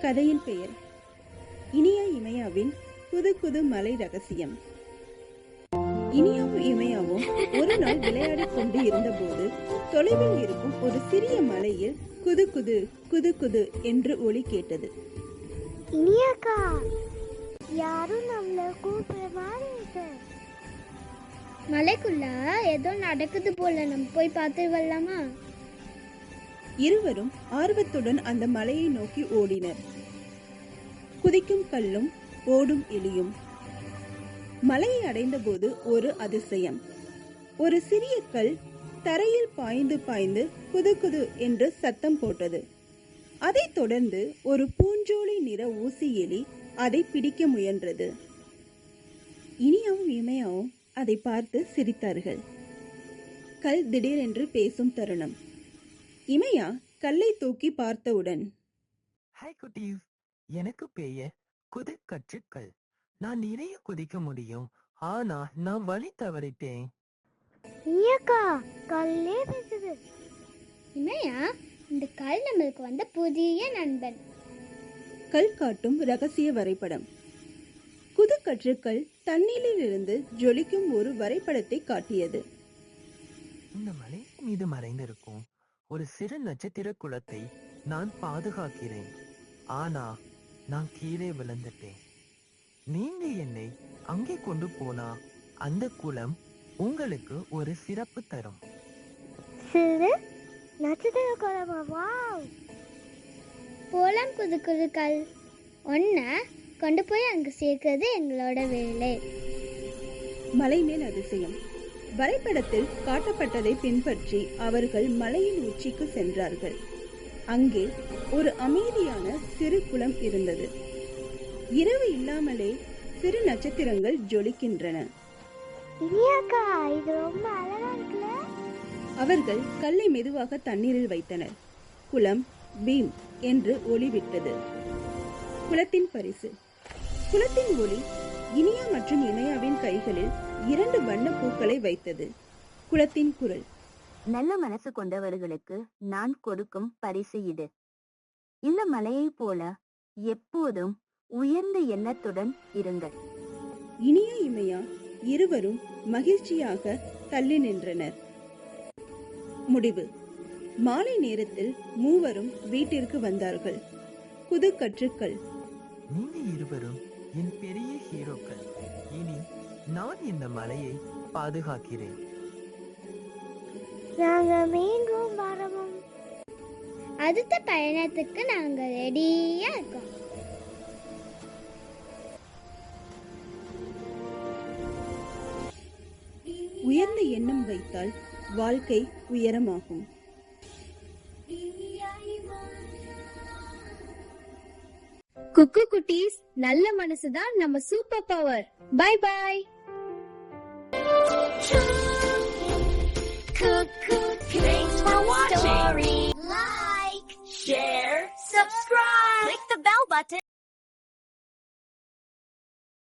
கதையின் பெயர் இனியா இமையாவின் புது புது மலை ரகசியம். இனியாவும் இமையாவும் ஒரு நாள் விளையாடிக் கொண்டு இருந்த போது தொலைவில் இருக்கும் ஒரு சிறிய மலையில் குது குது குது குது என்று ஒலி கேட்டது. இனியாக்கா, யாரும் நம்மள கூப்பிடுற மாதிரி இருக்கு. மலைக்குள்ள ஏதோ நடக்குது போல, நம்ம போய் பார்த்து வரலாமா? இருவரும் ஆர்வத்துடன் அந்த மலையை நோக்கி ஓடினர். குதிக்கும் கல்லும் ஓடும் எலியும். மலையை அடைந்த போது ஒரு அதிசயம். ஒரு சிறிய கல் தரையில் பாய்ந்து பாய்ந்து குது குது என்று சத்தம் போட்டது. அதைத் தொடர்ந்து ஒரு பூஞ்சோலை நிற ஊசி எலி அதை பிடிக்க முயன்றது. இனியாவும் இமையாவும் அதை பார்த்து சிரித்தார்கள். கல் திடீரென்று பேசும் தருணம். இமையா கல்லை தூக்கி பார்த்தவுடன், ஹாய் குட்டீஸ், எனக்கு பெயர் குது கற்றுக்கள். நான் நிறைய குதிக்க முடியும், ஆனா நான் வழி தவறிட்டேன். இனியாக்கா, கல்லே பேசுது. இமையா, இந்த கல் நம்மளுக்கு வந்த புதிய நண்பன். கல் காட்டும் ரகசிய வரைபடம். குது கற்றுக்கள் தண்ணீரில் இருந்து ஜொலிக்கும் ஒரு வரைபடத்தை காட்டியது. இந்த மலை மீது மறைந்திருக்கும் ஒரு சிறு நட்சத்திர குலத்தை நான் பாதுகாக்கிறேன். ஆனா நான் கீழே விழுந்துட்டேன். நீங்க என்னை அங்கே கொண்டு போனா அந்த குலம் உங்களுக்கு ஒரு சிறப்பு தரும். சிறு நட்சத்திர குலமா? வாவ்! போலாம் குது குதுக்கள். ஒன்ன கொண்டு போய் அங்க சேர்க்கிறது எங்களோட வேலை. மலை மேல் அதிசயம். வரைபடத்தில் காட்டப்பட்டதை பின்பற்றி அவர்கள் மலையின் உச்சிக்கு சென்றார்கள். அங்கே ஒரு அமைதியான சிறு குளம் இருந்தது. இரவு இல்லாமலே சிறு நட்சத்திரங்கள் ஜொலிக்கின்றன. இனியாக்கா, இது ரொம்ப அழகா இருக்குல்ல? அவர்கள் கல்லை மெதுவாக தண்ணீரில் வைத்தனர். குளம் பீம் என்று ஒளிவிட்டது. குளத்தின் பரிசு. குளத்தின் ஒளி இனியா மற்றும் இமையாவின் கைகளில் 2 வண்ண பூக்களை வைத்தது. குளத்தின் குரல். நல்ல மனசு கொண்டவர்களுக்கு நான் கொடுக்கும் பரிசு இது. இந்த மலையை போல எப்போதும் உயர்ந்த எண்ணத்துடன் இருங்கள். இனியா இமையா இருவரும் மகிழ்ச்சியாக தள்ளி நின்றனர். முடிவு. மாலை நேரத்தில் மூவரும் வீட்டிற்கு வந்தார்கள். குது கற்றுக்கள். நீங்க இருவரும் என் பெரிய ஹீரோக்கள். இனி நான் இந்த மலையை பாதுகாக்கிறேன். நாங்க மீண்டும் வரவும். அடுத்த பயணத்துக்கு நாங்க ரெடியா இருக்கோம். உயர்ந்த எண்ணம் வைத்தால் வாழ்க்கை உயரமாகும். குக்கு குட்டீஸ், நல்ல மனசுதான் நம்ம super power. Bye bye. Thanks for watching. Like, share, subscribe. Click the bell button.